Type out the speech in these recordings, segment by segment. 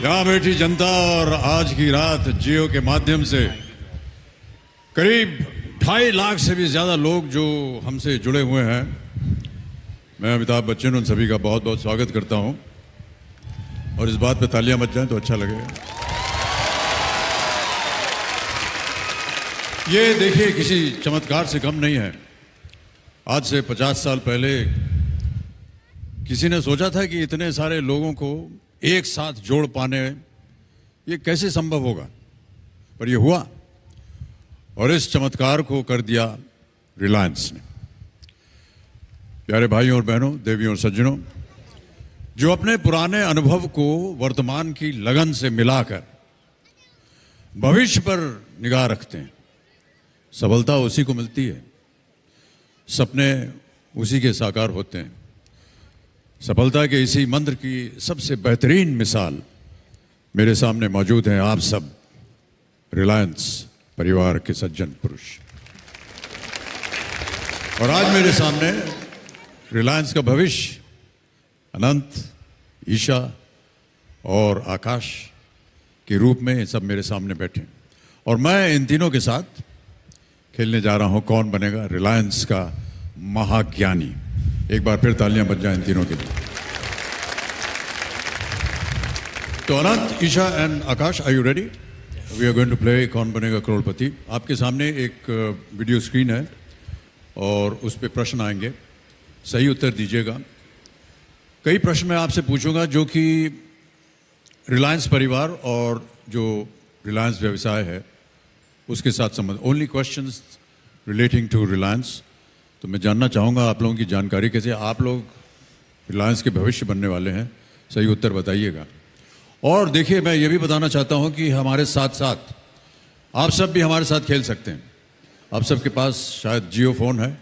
यहाँ बैठी जनता और आज की रात जियो के माध्यम से करीब 2.5 लाख से भी ज़्यादा लोग जो हमसे जुड़े हुए हैं, मैं अमिताभ बच्चन उन सभी का बहुत बहुत स्वागत करता हूँ। और इस बात पे तालियां बज जाएं तो अच्छा लगेगा। ये देखिए किसी चमत्कार से कम नहीं है। आज से 50 साल पहले किसी ने सोचा था कि इतने सारे लोगों को एक साथ जोड़ पाने ये कैसे संभव होगा, पर ये हुआ और इस चमत्कार को कर दिया रिलायंस ने। प्यारे भाइयों और बहनों, देवियों और सज्जनों, जो अपने पुराने अनुभव को वर्तमान की लगन से मिलाकर भविष्य पर निगाह रखते हैं, सफलता उसी को मिलती है, सपने उसी के साकार होते हैं। सफलता के इसी मंत्र की सबसे बेहतरीन मिसाल मेरे सामने मौजूद हैं आप सब रिलायंस परिवार के सज्जन पुरुष। और आज मेरे सामने रिलायंस का भविष्य अनंत, ईशा और आकाश के रूप में सब मेरे सामने बैठे और मैं इन तीनों के साथ खेलने जा रहा हूं कौन बनेगा रिलायंस का महाज्ञानी। एक बार फिर तालियां बज जाएं इन तीनों के लिए। तो Anant, Isha and Akash, are you ready? We are going to play Kaun Banega करोड़पति। आपके सामने एक वीडियो स्क्रीन है और उस पर प्रश्न आएंगे, सही उत्तर दीजिएगा। कई प्रश्न मैं आपसे पूछूंगा जो कि रिलायंस परिवार और जो रिलायंस व्यवसाय है उसके साथ संबंध, only questions relating to Reliance. तो मैं जानना चाहूँगा आप लोगों की जानकारी कैसे, आप लोग रिलायंस के भविष्य बनने वाले हैं, सही उत्तर बताइएगा। और देखिए, मैं ये भी बताना चाहता हूँ कि हमारे साथ साथ आप सब भी हमारे साथ खेल सकते हैं। आप सबके पास शायद जियो फोन है,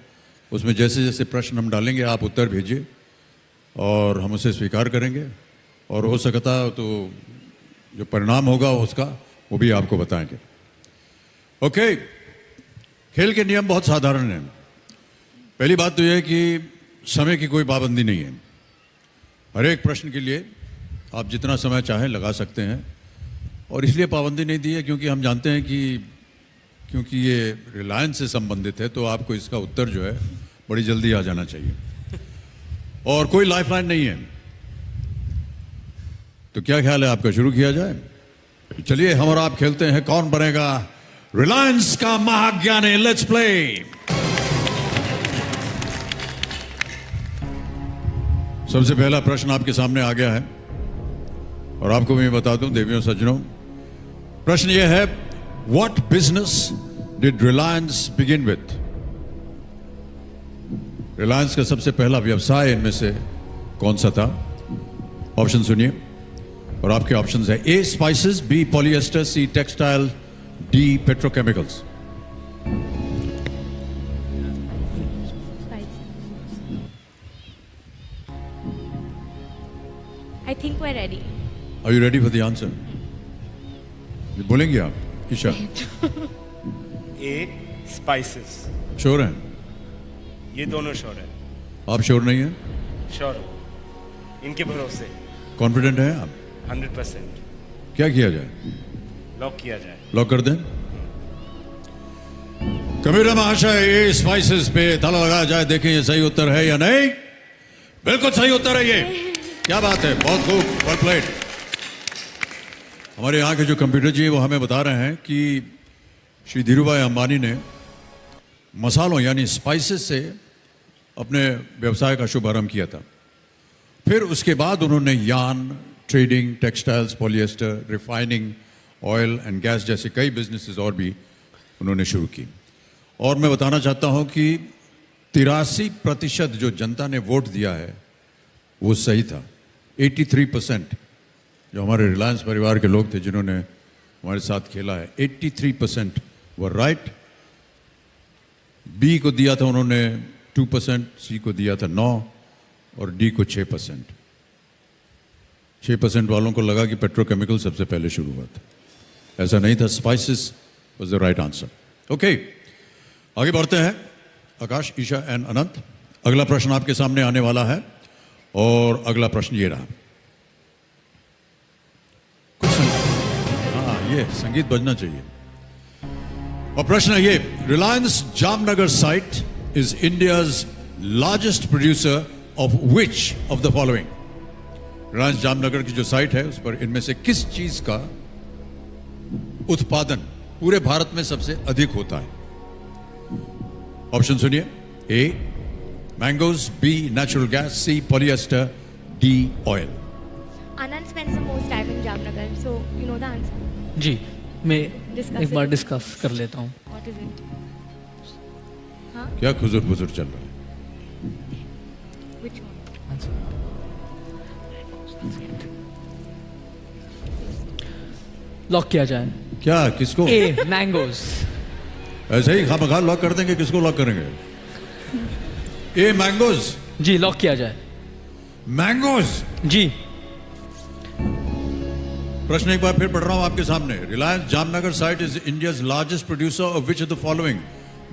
उसमें जैसे जैसे प्रश्न हम डालेंगे आप उत्तर भेजिए और हम उसे स्वीकार करेंगे और हो सकता तो जो परिणाम होगा उसका वो भी आपको बताएंगे। ओके, खेल के नियम बहुत साधारण हैं। पहली बात तो यह है कि समय की कोई पाबंदी नहीं है। हर एक प्रश्न के लिए आप जितना समय चाहें लगा सकते हैं और इसलिए पाबंदी नहीं दी है क्योंकि हम जानते हैं कि क्योंकि ये रिलायंस से संबंधित है तो आपको इसका उत्तर जो है बड़ी जल्दी आ जाना चाहिए और कोई लाइफलाइन नहीं है। तो क्या ख्याल है आपका, शुरू किया जाए? चलिए हम और आप खेलते हैं कौन बनेगा रिलायंस का महाज्ञानी। Let's play. सबसे पहला प्रश्न आपके सामने आ गया है और आपको मैं बता दूं देवियों सज्जनों, प्रश्न यह है, what business did Reliance begin with? Reliance का सबसे पहला व्यवसाय इनमें से कौन सा था? ऑप्शन सुनिए और आपके ऑप्शंस है A spices, B polyester, C textile, D petrochemicals. I think we're ready. Are you ready for the answer? बोलेंगे आप, ईशा? ए स्पाइसेस। श्योर हैं? ये दोनों श्योर है। आप श्योर नहीं हैं? श्योर हूँ, इनके भरोसे। कॉन्फिडेंट हैं आप? 100%। क्या किया जाए? लॉक किया जाए। लॉक कर दें? कबीरा महाशय, ए स्पाइसेस पे ताला लगाया जाए, देखें ये सही उत्तर है या नहीं। बिल्कुल सही उत्तर है ये। क्या बात है, बहुत खूब, वेल प्लेड। हमारे यहाँ के जो कंप्यूटर जी वो हमें बता रहे हैं कि श्री धीरूभाई अंबानी ने मसालों यानी स्पाइसेस से अपने व्यवसाय का शुभारंभ किया था। फिर उसके बाद उन्होंने yarn, trading, textiles, polyester, refining, oil and gas जैसे कई बिजनेसेस और भी उन्होंने शुरू की। और मैं बताना चाहता हूँ कि 83% जो जनता ने वोट दिया है वो सही था। 83% जो हमारे रिलायंस परिवार के लोग थे जिन्होंने हमारे साथ खेला है, 83% वर राइट। बी को दिया था उन्होंने 2%, सी को दिया था 9 और डी को 6%। 6% वालों को लगा कि पेट्रोकेमिकल सबसे पहले शुरू हुआ था, ऐसा नहीं था। Spices was the right answer. Okay, आगे बढ़ते हैं। आकाश, ईशा एंड अनंत, अगला प्रश्न आपके सामने आने वाला है और अगला प्रश्न ये रहा। ये संगीत बजना चाहिए। और प्रश्न है ये, Reliance Jamnagar site is India's largest producer of which of the following. Reliance Jamnagar की जो साइट है उस पर इनमें से किस चीज का उत्पादन पूरे भारत में सबसे अधिक होता है? ऑप्शन सुनिए। A mangoes, B natural gas, C polyester, D oil. Anand spends the most time in Jamnagar, so you know the answer. जी, मैं Discuss एक बार it. डिस्कस कर लेता हूँ। What is it? Huh? क्या खुजूर बुजुर चल रहा है? Which one? लॉक किया जाए। क्या किसको? ए मैंगोज। ऐसे ही खामखा लॉक कर देंगे? किसको लॉक करेंगे? ए मैंगोज। जी, लॉक किया जाए। मैंगोज। जी, प्रश्न एक बार फिर पढ़ रहा हूं आपके सामने। Reliance Jamnagar site is India's largest producer of which of the following?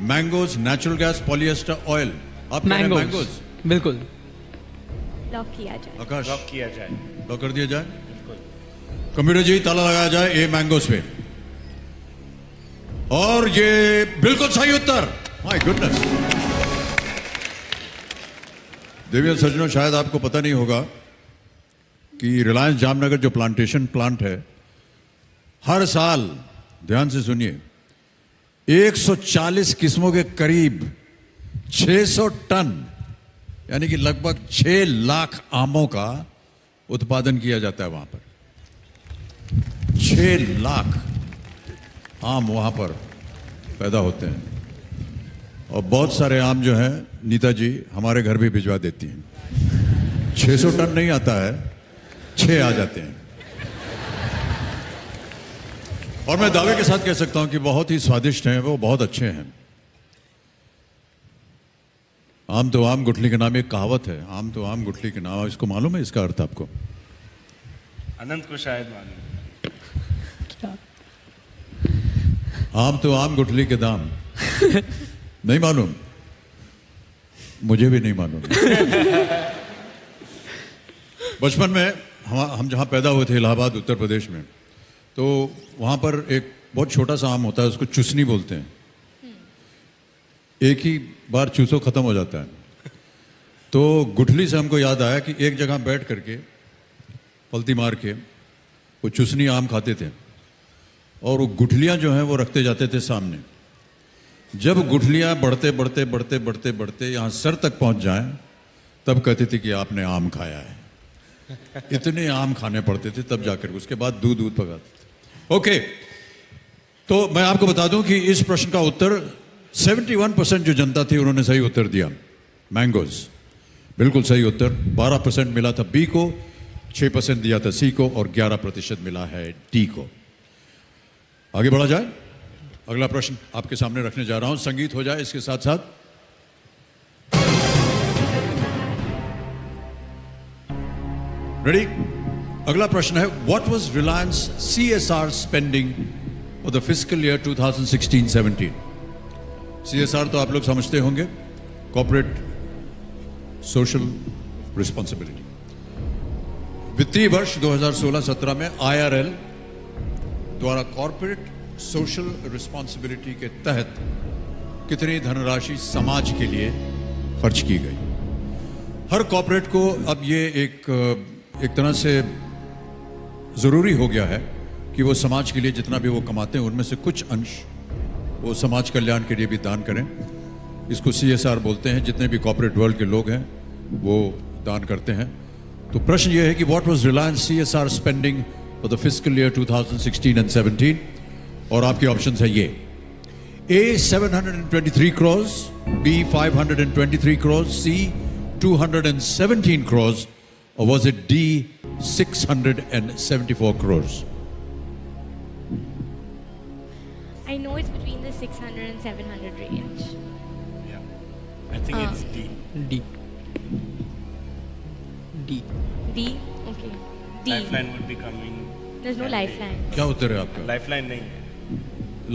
Mangoes, natural gas, polyester, oil. आप कह रहे हैं मैंगोज। मैंगोज। बिल्कुल। Lock किया जाए। आकाश, लॉक किया जाए। लॉक कर दिया जाए। कंप्यूटर जी ताला लगाया जाए ए मैंगोज पे। और ये बिल्कुल सही उत्तर। My goodness. देवी और सज्जनों, शायद आपको पता नहीं होगा कि रिलायंस जामनगर जो प्लांटेशन प्लांट है, हर साल, ध्यान से सुनिए, 140 किस्मों के करीब 600 टन यानी कि लगभग 6 लाख आमों का उत्पादन किया जाता है वहां पर। 6 लाख आम वहां पर पैदा होते हैं। और बहुत सारे आम जो हैं नीता जी हमारे घर भी भिजवा देती हैं। 600 टन नहीं आता है, 6 आ जाते हैं। और मैं दावे के साथ कह सकता हूं कि बहुत ही स्वादिष्ट हैं, वो बहुत अच्छे हैं। आम तो आम गुठली के नाम एक कहावत है, आम तो आम गुठली के नाम। इसको मालूम है इसका अर्थ आपको? अनंत को शायद मालूम। आम तो आम गुठली के दाम। नहीं मालूम? मुझे भी नहीं मालूम। बचपन में हम जहाँ पैदा हुए थे, इलाहाबाद उत्तर प्रदेश में, तो वहाँ पर एक बहुत छोटा सा आम होता है, उसको चुसनी बोलते हैं। एक ही बार चूसो खत्म हो जाता है। तो गुठली से हमको याद आया कि एक जगह बैठ करके पलती मार के वो चुसनी आम खाते थे और वो गुठलियाँ जो हैं वो रखते जाते थे सामने। जब गुठलियाँ बढ़ते बढ़ते बढ़ते बढ़ते बढ़ते यहाँ सर तक पहुँच जाएं, तब कहते थे कि आपने आम खाया है। इतने आम खाने पड़ते थे तब जाकर, उसके बाद दूध पकाते थे। ओके, तो मैं आपको बता दूं कि इस प्रश्न का उत्तर 71% जो जनता थी उन्होंने सही उत्तर दिया, मैंगोज। बिल्कुल सही उत्तर। 12% मिला था बी को, 6% दिया था सी को और 11% मिला है डी को। आगे बढ़ा जाए। अगला प्रश्न आपके सामने रखने जा रहा हूं। संगीत हो जाए इसके साथ साथ। रेडी? अगला प्रश्न है, what was Reliance CSR spending for the fiscal year 2016-17? CSR तो आप लोग समझते होंगे, कॉर्पोरेट सोशल रिस्पॉन्सिबिलिटी। वित्तीय वर्ष 2016-17 में IRL द्वारा कॉर्पोरेट सोशल रिस्पॉन्सिबिलिटी के तहत कितनी धनराशि समाज के लिए खर्च की गई? हर कॉर्पोरेट को अब ये एक तरह से जरूरी हो गया है कि वो समाज के लिए जितना भी वो कमाते हैं उनमें से कुछ अंश वो समाज कल्याण के लिए भी दान करें। इसको CSR बोलते हैं। जितने भी कॉर्पोरेट वर्ल्ड के लोग हैं वो दान करते हैं। तो प्रश्न ये है कि what was Reliance CSR spending for the fiscal year 2016 and 17? और आपके ऑप्शंस है ये: A 723 crores, B 523 crores, C 217 crores, or was it D 674 crores? I know it's between the 600 and 700 range. Yeah. I think it's D. D. D. D? Okay. D. Lifeline would be coming. There's no lifeline. क्या उत्तर है आपका? Lifeline नहीं है।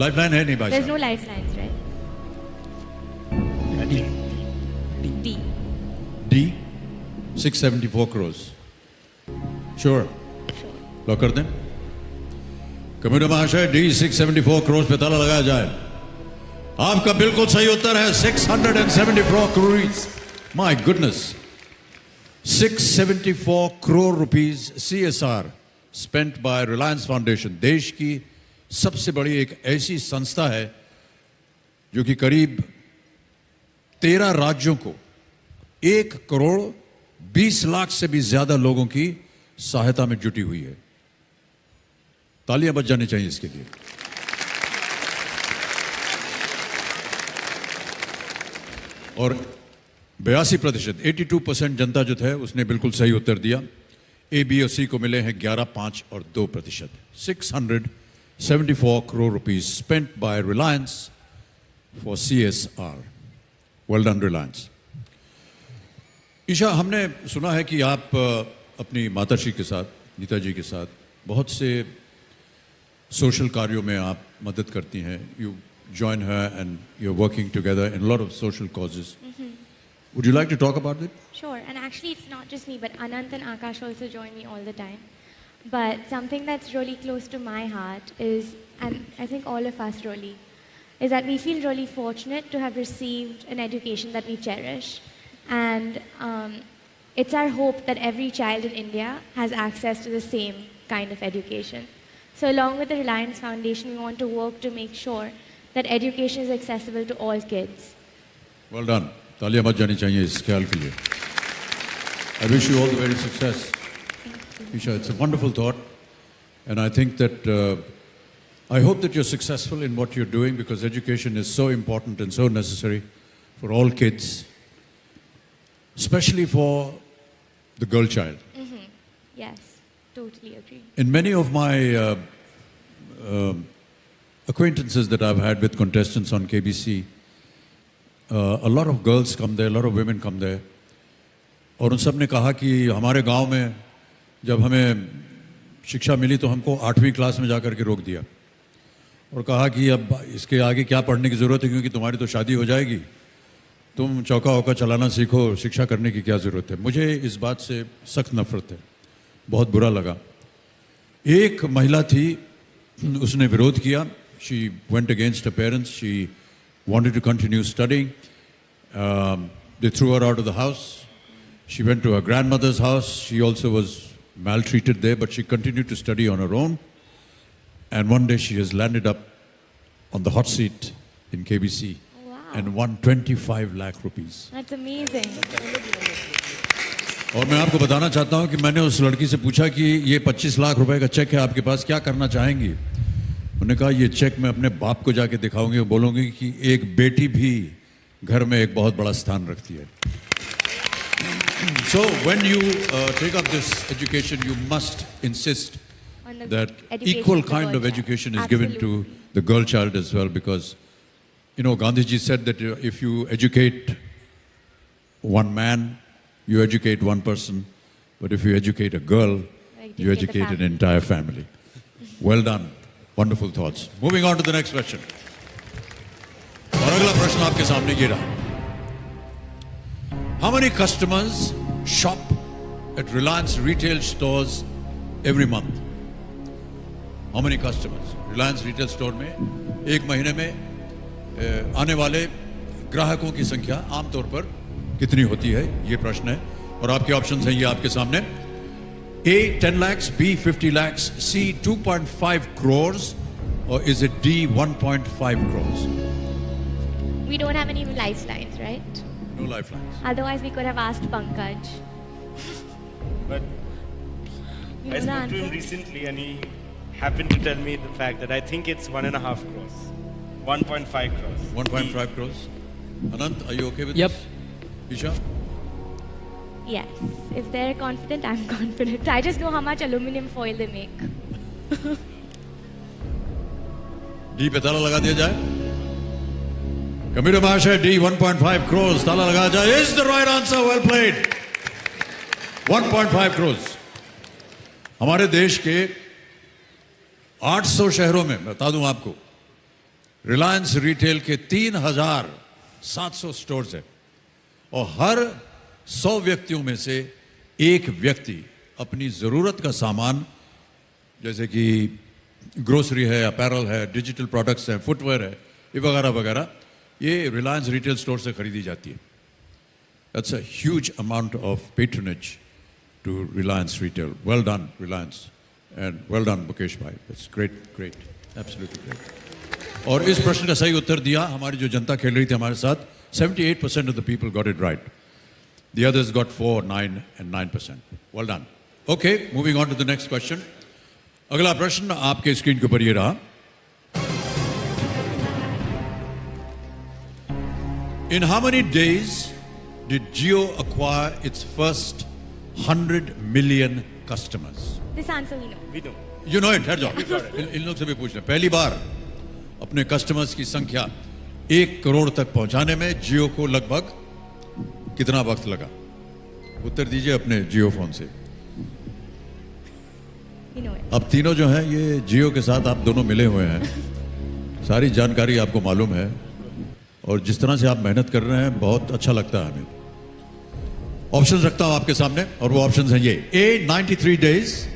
Lifeline है नहीं भाई There's no साहब। lifelines, right? I think D. D 674 crores. Sure? Sure. Lock कर दें। कम्प्यूटर महाशय D674 करोड़ पे ताला लगाया जाए। आपका बिल्कुल सही उत्तर है 674 crore. My goodness, 674 crore rupees CSR spent by Reliance Foundation। देश की सबसे बड़ी एक ऐसी संस्था है जो कि करीब 13 राज्यों को 1 करोड़ 20 लाख से भी ज्यादा लोगों की सहायता में जुटी हुई है। तालियां बज जानी चाहिए इसके लिए। और 82%, 82% जनता जो है उसने बिल्कुल सही उत्तर दिया। ए, बी और सी को मिले हैं 11, 5 और 2%। 674 crore rupees spent by Reliance for CSR। Well done, Reliance। Isha, हमने सुना है कि आप अपनी माताश्री के साथ, नीताजी के साथ बहुत से सोशल कार्यों में आप मदद करती हैं। You join her and you're working together in a lot of social causes. Would you like to talk about it? Sure, and actually it's not just me, but Anant and Akash also join me all the time. But something that's really close to my heart is, and I think all of us really, is that we feel really fortunate to have received an education that we cherish. And it's our hope that every child in India has access to the same kind of education. So along with the Reliance Foundation, we want to work to make sure that education is accessible to all kids. Well done. तालियां बज जानी चाहिए इस ख्याल के लिए। I wish you all the very success. Isha, it's a wonderful thought, and I think that I hope that you're successful in what you're doing, because education is so important and so necessary for all kids, especially for the girl child. Yes, totally agree. In many of my acquaintances that I've had with contestants on KBC, a lot of girls come there, a lot of women come there, और उन सब ने कहा कि हमारे गांव में जब हमें शिक्षा मिली तो हमको 8वीं क्लास में जाकर के रोक दिया और कहा कि अब इसके आगे क्या पढ़ने की ज़रूरत है, क्योंकि तुम्हारी तो शादी हो जाएगी, तुम चौका होका चलाना सीखो, शिक्षा करने की क्या ज़रूरत है। मुझे इस बात से सख्त नफरत है, बहुत बुरा लगा। एक महिला थी, उसने विरोध किया। She went against her parents. She wanted to continue studying. They threw her out of the house. She went to her grandmother's house. She also was maltreated there, but she continued to study on her own. And one day she has landed up on the hot seat in KBC. Wow. And won 25 lakh rupees. That's amazing. और मैं आपको बताना चाहता हूं कि मैंने उस लड़की से पूछा कि ये 25 लाख रुपए का चेक है आपके पास, क्या करना चाहेंगी? उन्होंने कहा ये चेक मैं अपने बाप को जाके दिखाऊंगी और बोलूंगी कि एक बेटी भी घर में एक बहुत बड़ा स्थान रखती है। So when you take up this education, you must insist that equal kind of education is given to the girl child as well, because you know Gandhiji said that if you educate one man, you educate one person, but if you educate a girl, you educate an entire family. Well done. Wonderful thoughts. Moving on to the next question. और अगला प्रश्न आपके सामने ये रहा। How many customers shop at Reliance retail stores every month? How many customers? Reliance retail store में एक महीने में आने वाले ग्राहकों की संख्या आमतौर पर कितनी होती है, ये प्रश्न है। और आपके ऑप्शंस हैं ये आपके सामने। A 10 lakhs, B 50 lakhs, C 2.5 crores, or is it D 1.5 crores? We don't have any lifelines, right? No lifelines. Otherwise, we could have asked Pankaj. But You I know the spoke to answer? him recently and he happened to tell me the fact that I think it's 1.5 crores. 1.5 crores. 1.5 crores. Anant, are you okay with Yep. this? Isha? Yes. If they're confident, I'm confident. I just know how much aluminum foil they make. D पे ताला लगा दिया जाए। Computer महाशय D 1.5 crores ताला लगा जाए। Is the right answer? Well played. 1.5 crores. हमारे देश के 800 शहरों में बता दूं आपको, रिलायंस रिटेल के 3,700 स्टोर्स है और हर 100 व्यक्तियों में से एक व्यक्ति अपनी जरूरत का सामान, जैसे कि ग्रोसरी है, अपैरल है, डिजिटल प्रोडक्ट्स हैं, फुटवेयर है, ये वगैरह वगैरह, ये रिलायंस रिटेल स्टोर से खरीदी जाती है. That's a huge amount of patronage to Reliance Retail. Well done, Reliance. And well done, Mukesh bhai. It's great, great. Absolutely great. और इस प्रश्न का सही उत्तर दिया हमारी जो जनता खेल रही थी हमारे साथ, 78% of the people got it right. The others got 4, 9 and 9%. Well done. Okay, moving on to the next question. अगला प्रश्न आपके स्क्रीन के ऊपर ये रहा. In how many days did Jio acquire its first 100 million customers? This answer we know. We know. You know it, ठहर जाओ. इन लोग से भी पूछ लें. पहली बार अपने कस्टमर्स की संख्या 1 करोड़ तक पहुंचाने में जियो को लगभग कितना वक्त लगा? उत्तर दीजिए अपने जियो फोन से. We know it. अब तीनों जो हैं ये जियो के साथ आप दोनों मिले हुए हैं. सारी जानकारी आपको मालूम है और जिस तरह से आप मेहनत कर रहे हैं बहुत अच्छा लगता है हमें. ऑप्शंस रखता हूं आपके सामने और वो ऑप्शंस हैं ये. A 93 days,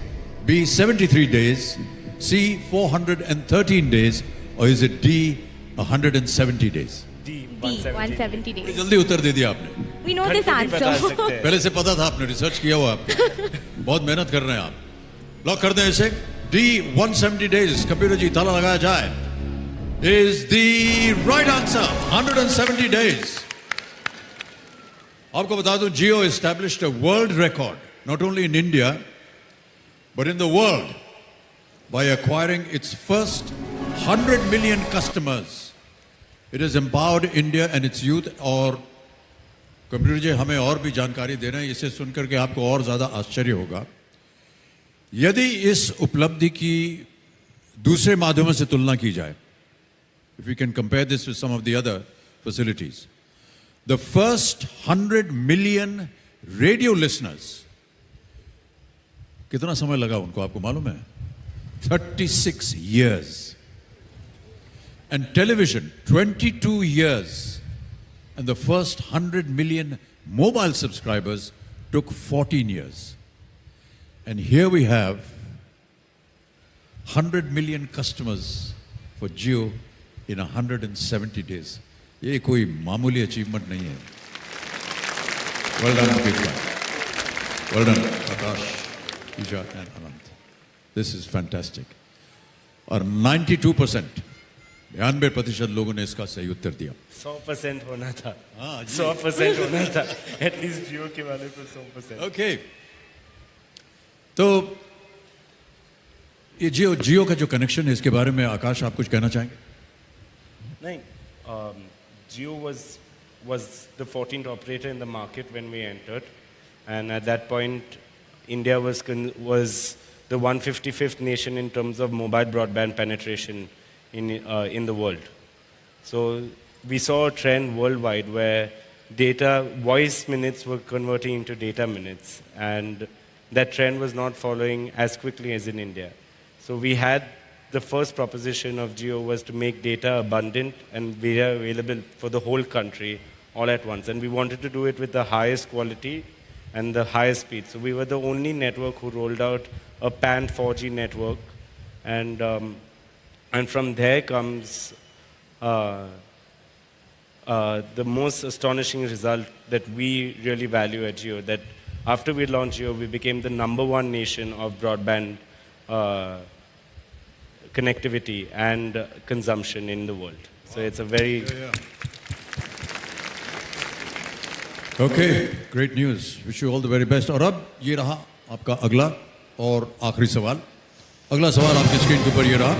B 73 days, C 413 days और is it D 170 days? D, D, 170 days. जल्दी उत्तर दे दिया आपने. We know this घंटे भी बता answer. सकते हैं. पहले से पता था, आपने रिसर्च किया हुआ आपने. बहुत मेहनत कर रहे हैं आप. लॉक कर दें इसे. D 170 days. कंप्यूटर जी ताला लगाया जाए. Is the right answer. 170 days. आपको बता दूं, Jio established a world record, not only in India, but in the world, by acquiring its first 100 million customers. It has empowered India and its youth. और computer जी हमें और भी जानकारी दे रहे हैं, इसे सुनकर के आपको और ज्यादा आश्चर्य होगा. यदि इस उपलब्धि की दूसरे माध्यमों से तुलना की जाए, if we can compare this with some of the other facilities, the first 100 million radio listeners, कितना समय लगा उनको आपको मालूम है? 36 years. And television, 22 years. And the first 100 million mobile subscribers took 14 years. And here we have 100 million customers for Jio in 170 days. ये कोई मामूली अचीवमेंट नहीं है. Well done, Mukesh bhai. Well done, Akash, Isha and Anant. This is fantastic. और 92%, 92% लोगों ने इसका सही उत्तर दिया. 100% होना था. हाँ, 100% होना था. At least Jio के वाले को 100%. Okay. तो ये जियो का जो कनेक्शन है इसके बारे में आकाश आप कुछ कहना चाहेंगे? नहीं, Jio was the 14th operator in the market when we entered, and at that point, India was the 155th nation in terms of mobile broadband penetration in the world. So we saw a trend worldwide where voice minutes were converting into data minutes, and that trend was not following as quickly as in India. So we had the first proposition of Jio was to make data abundant and data available for the whole country all at once. And we wanted to do it with the highest quality and the highest speed. So we were the only network who rolled out a PAN 4G network. And from there comes the most astonishing result that we really value at Jio, that after we launched Jio, we became the #1 nation of broadband connectivity and consumption in the world. So it's a very... Okay, great news. Wish you all the very best. और अब ये रहा आपका अगला और आखिरी सवाल. अगला सवाल आपकी स्क्रीन के ऊपर ये रहा.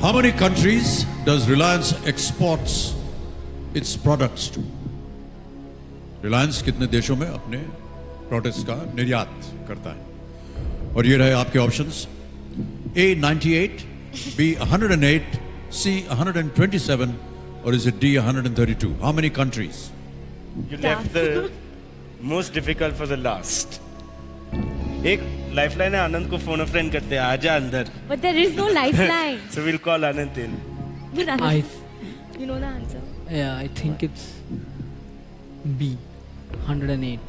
How many countries does Reliance exports its products to? Reliance कितने देशों में अपने प्रोडक्ट्स का निर्यात करता है? और ये रहे आपके options. A 98, B 108, C 127, or is it D 132? How many countries? You left the most difficult for the last. एक lifeline है, आनंद को phone a friend करते हैं, आजा अंदर. But there is no lifeline. So we'll call Anand in. You know the answer. Yeah, I think it's B, 108.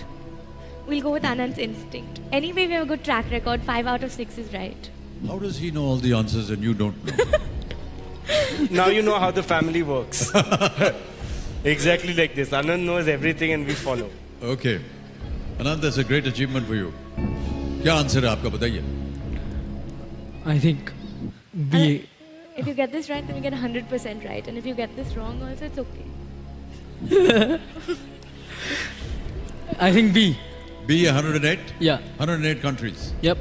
we'll go with Anand's instinct. Anyway, we have a good track record. 5 out of 6 is right. How does he know all the answers and you don't know? Now you know how the family works. Exactly like this. Anand knows everything and we follow. Okay. Anand, that's a great achievement for you. क्या answer है आपका बताइए? I think B. If you get this right, then you get 100% right. And if you get this wrong also, it's okay. I think B. B 108? Yeah. 108 countries. Yep.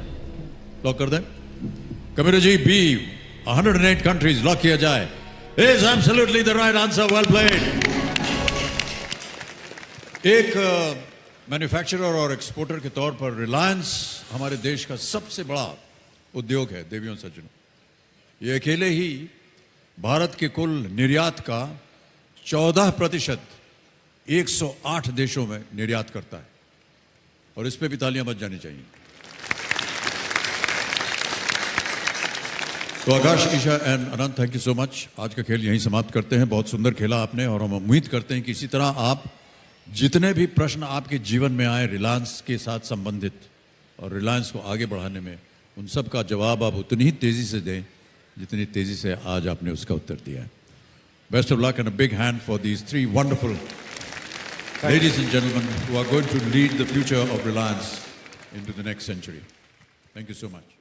Lock कर दें? Kabir ji, B 108 countries lock किया जाए. Is absolutely the right answer. Well played. एक manufacturer और exporter के तौर पर रिलायंस हमारे देश का सबसे बड़ा उद्योग है देवियों सज्जनों. ये अकेले ही भारत के कुल निर्यात का 14% 108 देशों में निर्यात करता है और इस पे भी तालियां बज जानी चाहिए. तो Akash, Isha and Anant, thank you so much. आज का खेल यहीं समाप्त करते हैं. बहुत सुंदर खेला आपने और हम उम्मीद करते हैं कि इसी तरह आप जितने भी प्रश्न आपके जीवन में आए रिलायंस के साथ संबंधित और रिलायंस को आगे बढ़ाने में, उन सब का जवाब आप उतनी ही तेजी से दें जितनी तेजी से आज आपने उसका उत्तर दिया है. Best of luck and a big hand for these 3 wonderful ladies and gentlemen who are going to lead the future of Reliance into the next century. Thank you so much.